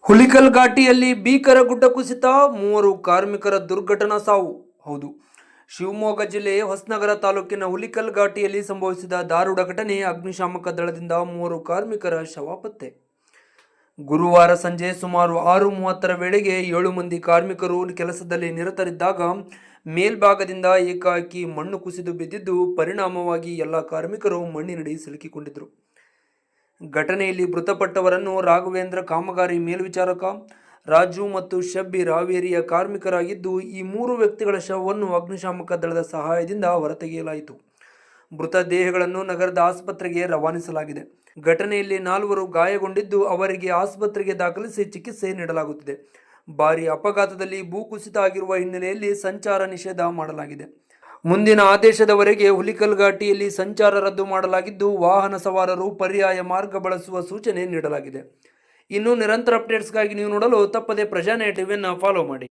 ಹುಲಿಕಲ್ ಘಾಟಿಯಲ್ಲಿ ಭೀಕರ ಗುಡ್ಡ ಕುಸಿತ, 3 ಕಾರ್ಮಿಕರ ದುರ್ಘಟನಾ ಸಾವು. ಹೌದು, ಶಿವಮೊಗ್ಗ ಜಿಲ್ಲೆಯ ಹೊಸನಗರ ತಾಲೂಕಿನ ಹುಲಿಕಲ್ ಘಾಟಿಯಲ್ಲಿ ಸಂಭವಿಸಿದ ದಾರುಣ ಘಟನೆ. ಅಗ್ನಿಶಾಮಕ ದಳದಿಂದ 3 ಕಾರ್ಮಿಕರ ಶವ ಪತ್ತೆ. ಗುರುವಾರ ಸಂಜೆ ಸುಮಾರು 6:30 ವೇಳೆಗೆ 7 ಮಂದಿ ಕಾರ್ಮಿಕರು ಕೆಲಸದಲ್ಲಿ ನಿರತರಿದ್ದಾಗ ಮೇಲ್ಭಾಗದಿಂದ ಏಕಾಏಕಿ ಮಣ್ಣು ಕುಸಿದು ಬಿದ್ದಿದ್ದು, ಪರಿಣಾಮವಾಗಿ ಎಲ್ಲ ಕಾರ್ಮಿಕರು ಮಣ್ಣಿನಡಿ ಸಿಲುಕಿಕೊಂಡಿದ್ದರು. ಘಟನೆಯಲ್ಲಿ ಮೃತಪಟ್ಟವರನ್ನು ರಾಘವೇಂದ್ರ ಕಾಮಗಾರಿ ಮೇಲ್ವಿಚಾರಕ, ರಾಜು ಮತ್ತು ಶಬ್ಬೀರ್ ಹಾವೇರಿಯ ಕಾರ್ಮಿಕರಾಗಿದ್ದು, ಈ 3 ವ್ಯಕ್ತಿಗಳ ಶವವನ್ನು ಅಗ್ನಿಶಾಮಕ ದಳದ ಸಹಾಯದಿಂದ ಹೊರತೆಗೆಯಲಾಯಿತು. ಮೃತ ದೇಹಗಳನ್ನು ನಗರದ ಆಸ್ಪತ್ರೆಗೆ ರವಾನಿಸಲಾಗಿದೆ. ಘಟನೆಯಲ್ಲಿ 4 ಗಾಯಗೊಂಡಿದ್ದು, ಅವರಿಗೆ ಆಸ್ಪತ್ರೆಗೆ ದಾಖಲಿಸಿ ಚಿಕಿತ್ಸೆ ನೀಡಲಾಗುತ್ತಿದೆ. ಭಾರೀ ಅಪಘಾತದಲ್ಲಿ ಭೂಕುಸಿತ ಆಗಿರುವ ಹಿನ್ನೆಲೆಯಲ್ಲಿ ಸಂಚಾರ ನಿಷೇಧ ಮಾಡಲಾಗಿದೆ. ಮುಂದಿನ ಆದೇಶದವರೆಗೆ ಹುಲಿಕಲ್ ಘಾಟಿಯಲ್ಲಿ ಸಂಚಾರ ರದ್ದು ಮಾಡಲಾಗಿದ್ದು, ವಾಹನ ಸವಾರರು ಪರ್ಯಾಯ ಮಾರ್ಗ ಬಳಸುವ ಸೂಚನೆ ನೀಡಲಾಗಿದೆ. ಇನ್ನು ನಿರಂತರ ಅಪ್ಡೇಟ್ಸ್ಗಾಗಿ ನೀವು ನೋಡಲು ತಪ್ಪದೇ ಪ್ರಜಾನೇಯ ಟಿವಿಯನ್ನು ಫಾಲೋ ಮಾಡಿ.